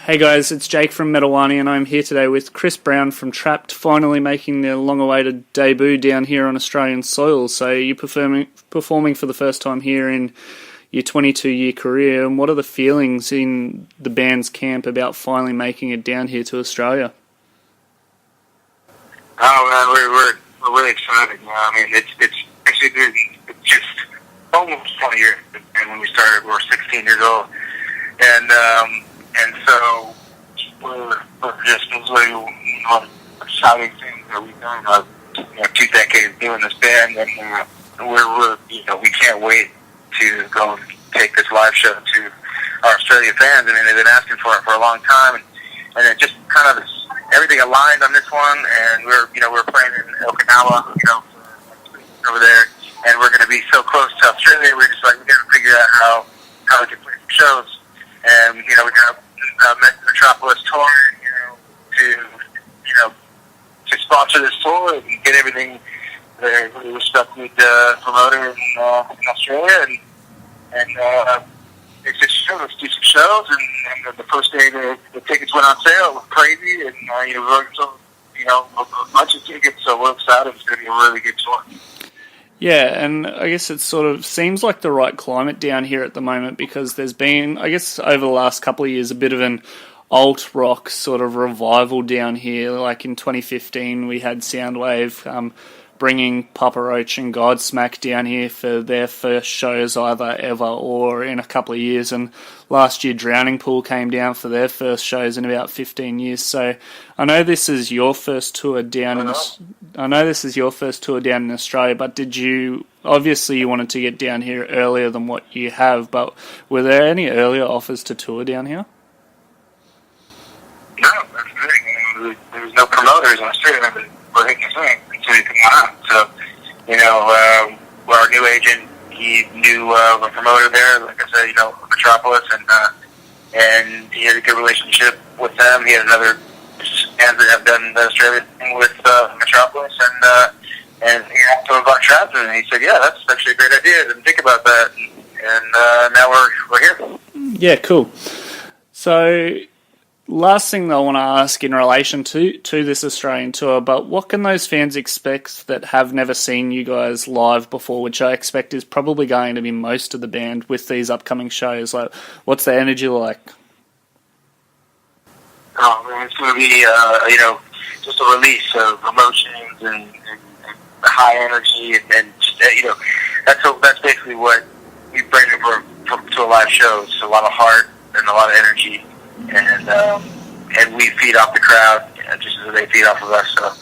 Hey guys, it's Jake from Wani, and I'm here today with Chris Brown from Trapt, finally making their long-awaited debut down here on Australian soil. So you're performing for the first time here in your 22-year career, and what are the feelings in the band's camp about finally making it down here to Australia? Oh man, we're really excited. I mean, it's actually it's just almost 20 years, and when we started, we were 16 years old, and so we're just really exciting things that we've done. 2 decades doing this band, and we're we can't wait to go take this live show to our Australian fans. I mean, they've been asking for it for a long time, and it just kind of everything aligned on this one. And we're playing in Okinawa, over there, and we're going to be so close to Australia. We're just like, we got to figure out how we can play some shows, and we got Metropolis tour, to sponsor this tour and get everything. They're really respected promoter in Australia, and it's just show. Let's do some shows, and the first day the tickets went on sale. It was crazy, and we already sold a bunch of tickets, so we're excited. It's going to be a really good tour. Yeah, and I guess it sort of seems like the right climate down here at the moment, because there's been, I guess, over the last couple of years, a bit of an alt-rock sort of revival down here. Like in 2015, we had Soundwave bringing Papa Roach and Godsmack down here for their first shows either ever or in a couple of years, and last year Drowning Pool came down for their first shows in about 15 years. So I know this is your first tour down in Australia, but did you, obviously you wanted to get down here earlier than what you have, but were there any earlier offers to tour down here? No, that's the thing. There's no promoters in Australia that were hitting us up until you come on. So, our new agent, he knew a promoter there, like I said, Metropolis, and he had a good relationship with them. He had another bands that have done the Australian thing with Metropolis, and he asked him about Trapt, and he said, yeah, that's actually a great idea. I didn't think about that. And now we're here. Yeah, cool. So, last thing that I want to ask in relation to this Australian tour, but what can those fans expect that have never seen you guys live before, which I expect is probably going to be most of the band with these upcoming shows? Like, what's the energy like? Oh, man, it's going to be, just a release of emotions and high energy, and just, that's basically what we bring to a live show. It's a lot of heart and a lot of energy. And we feed off the crowd just as they feed off of us. So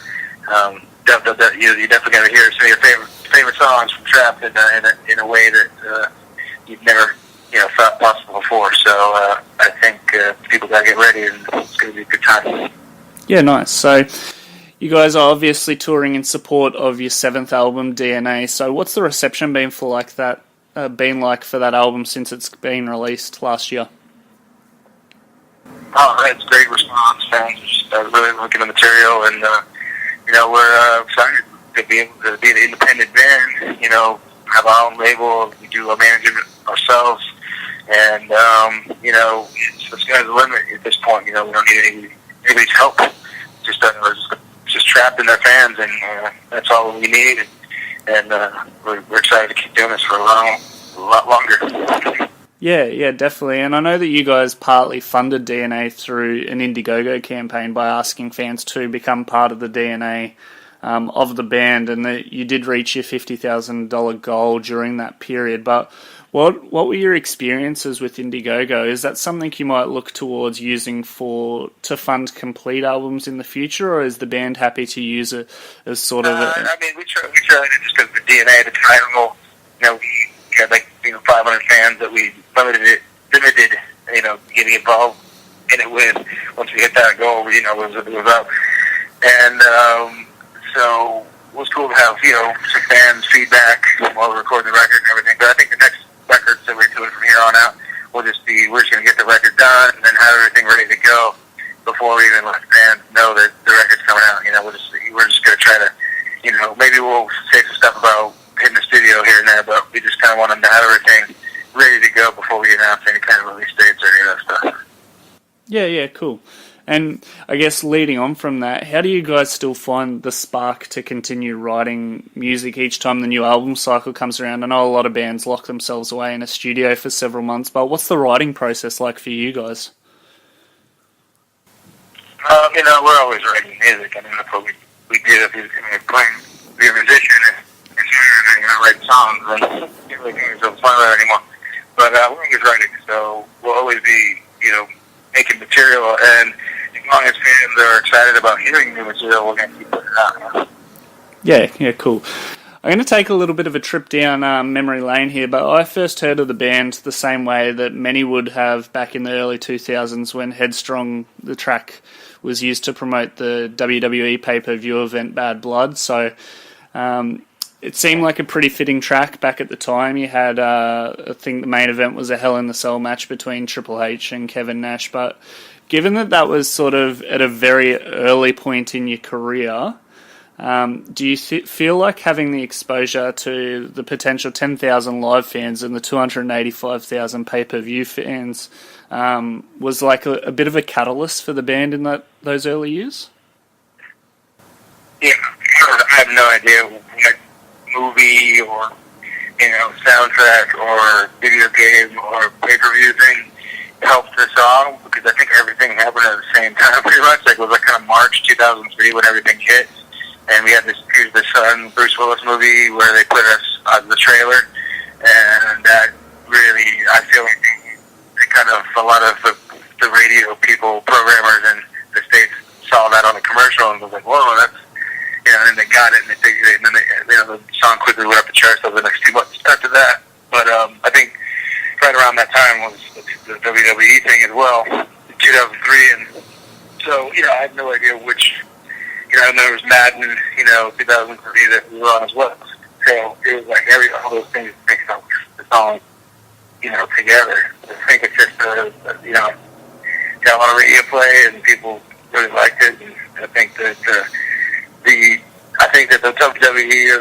you're definitely going to hear some of your favorite songs from Trapt in a way that you've never thought possible before. So I think people got to get ready, and it's going to be a good time. Yeah, nice. So you guys are obviously touring in support of your 7th album, DNA. So what's the reception been for that album since it's been released last year? Oh, it's great response. Fans are just really liking the material, and we're excited to be able to be an independent band. Have our own label. We do our management ourselves, and the sky's the limit at this point. We don't need anybody's help. We're just Trapt in their fans, and that's all we need. And we're excited to keep doing this for a lot longer. Yeah, definitely. And I know that you guys partly funded DNA through an Indiegogo campaign by asking fans to become part of the DNA of the band, and that you did reach your $50,000 goal during that period. But what were your experiences with Indiegogo? Is that something you might look towards using to fund complete albums in the future, or is the band happy to use it as sort of we tried it just because the DNA at the time, we had 500 fans that we limited, getting involved in it with. Once we hit that goal, it was up. And so it was cool to have, some fans' feedback while we're recording the record and everything. But I think the next records that we're doing from here on out we're just going to get the record done and then have everything ready to go before we even let fans know that the record's coming out. We're just going to try to, maybe we'll say some stuff about hitting the studio here and there, but we just kind of want them to have everything ready to go before we announce any kind of release dates or any of that stuff. Yeah, cool. And I guess leading on from that, how do you guys still find the spark to continue writing music each time the new album cycle comes around? I know a lot of bands lock themselves away in a studio for several months, but what's the writing process like for you guys? We're always writing music. I mean, that's what we do. If you're be a musician and write songs, and you really can't so fun with it anymore. But we're always writing, so we'll always be, making material, and as long as fans are excited about hearing new material, we're going to keep putting it out. Yeah, cool. I'm going to take a little bit of a trip down memory lane here, but I first heard of the band the same way that many would have back in the early 2000s when Headstrong, the track, was used to promote the WWE pay-per-view event Bad Blood. So it seemed like a pretty fitting track back at the time. You had, I think the main event was a Hell in the Cell match between Triple H and Kevin Nash, but given that was sort of at a very early point in your career, do you feel like having the exposure to the potential 10,000 live fans and the 285,000 pay-per-view fans was like a bit of a catalyst for the band in those early years? Yeah, I have no idea what movie or, soundtrack or video game or pay-per-view thing helped the song, because I think everything happened at the same time pretty much. Like, it was like kind of March 2003 when everything hit. And we had this Here's the Sun Bruce Willis movie where they put us on the trailer, and that really, I feel like kind of a lot of the radio people, programmers in the States saw that on the commercial and was like, whoa, that's, and they got it, and then the song quickly went up the charts over the next few months after that. But I think right around that time was the WWE thing as well, 2003, and so, I have no idea which. And there was Madden, 2003 that we were on as well. So it was like all those things make up the song, together. I think it's just, got a lot of radio play and people really liked it. And I think that the WWE or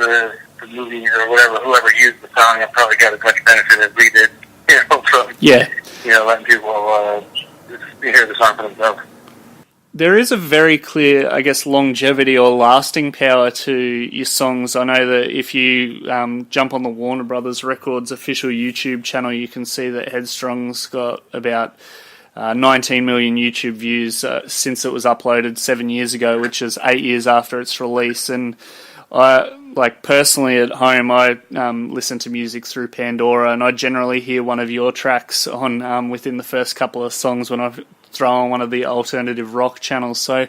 the movie or whatever, whoever used the song, I probably got as much benefit as we did, from, letting people hear the song for themselves. There is a very clear, I guess, longevity or lasting power to your songs. I know that if you jump on the Warner Brothers Records official YouTube channel, you can see that Headstrong's got about 19 million YouTube views since it was uploaded 7 years ago, which is 8 years after its release. And personally at home, I listen to music through Pandora, and I generally hear one of your tracks on within the first couple of songs when I throw on one of the alternative rock channels. So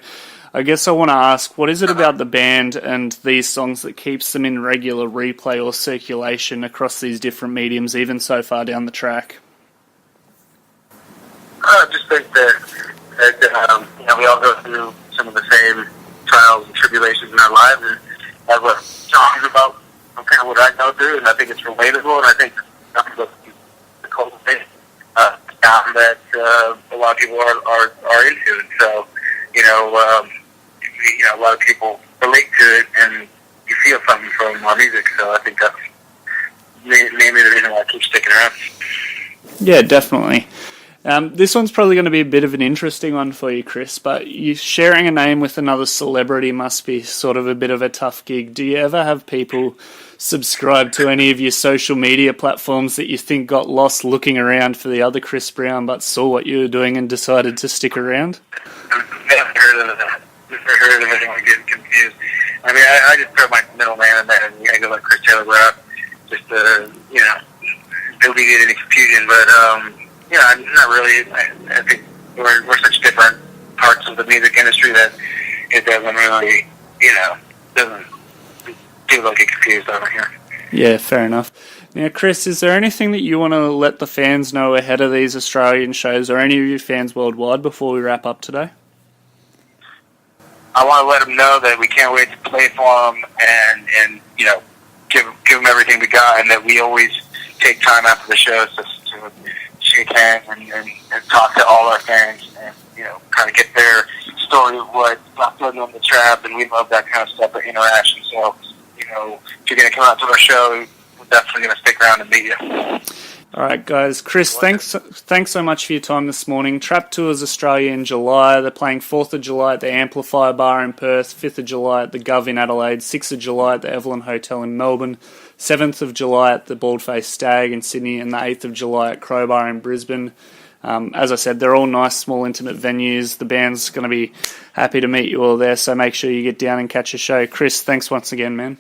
I guess I want to ask, what is it about the band and these songs that keeps them in regular replay or circulation across these different mediums, even so far down the track? I just think that we all go through some of the same trials and tribulations in our lives, and that's what songs about kind of what I go through, and I think it's relatable, and I think that's the cultivate sound that a lot of people are into, and so a lot of people relate to it, and you feel something from our music. So I think that's mainly the reason why I keep sticking around. Yeah, definitely. This one's probably going to be a bit of an interesting one for you, Chris, but you sharing a name with another celebrity must be sort of a bit of a tough gig. Do you ever have people subscribe to any of your social media platforms that you think got lost looking around for the other Chris Brown but saw what you were doing and decided to stick around? I've never heard of that. Never heard of anyone getting confused. I mean, I just throw my middle name in there and I go like Chris Taylor Brown just to, alleviate any confusion, but not really. I think we're such different parts of the music industry that it doesn't really, doesn't people get confused over here. Yeah, fair enough. Now, Chris, is there anything that you want to let the fans know ahead of these Australian shows, or any of your fans worldwide, before we wrap up today? I want to let them know that we can't wait to play for them and give them everything we got, and that we always take time after the shows to shake hands and talk to all our fans and, kind of get their story of what got them on the Trapt, and we love that kind of stuff, the interaction. So, if you're going to come out to our show, we're definitely going to stick around and meet you. All right, guys. Chris, thanks so much for your time this morning. Trapt tours Australia in July. They're playing 4th of July at the Amplifier Bar in Perth, 5th of July at the Gov in Adelaide, 6th of July at the Evelyn Hotel in Melbourne, 7th of July at the Baldface Stag in Sydney, and the 8th of July at Crowbar in Brisbane. As I said, they're all nice, small, intimate venues. The band's going to be happy to meet you all there, so make sure you get down and catch a show. Chris, thanks once again, man.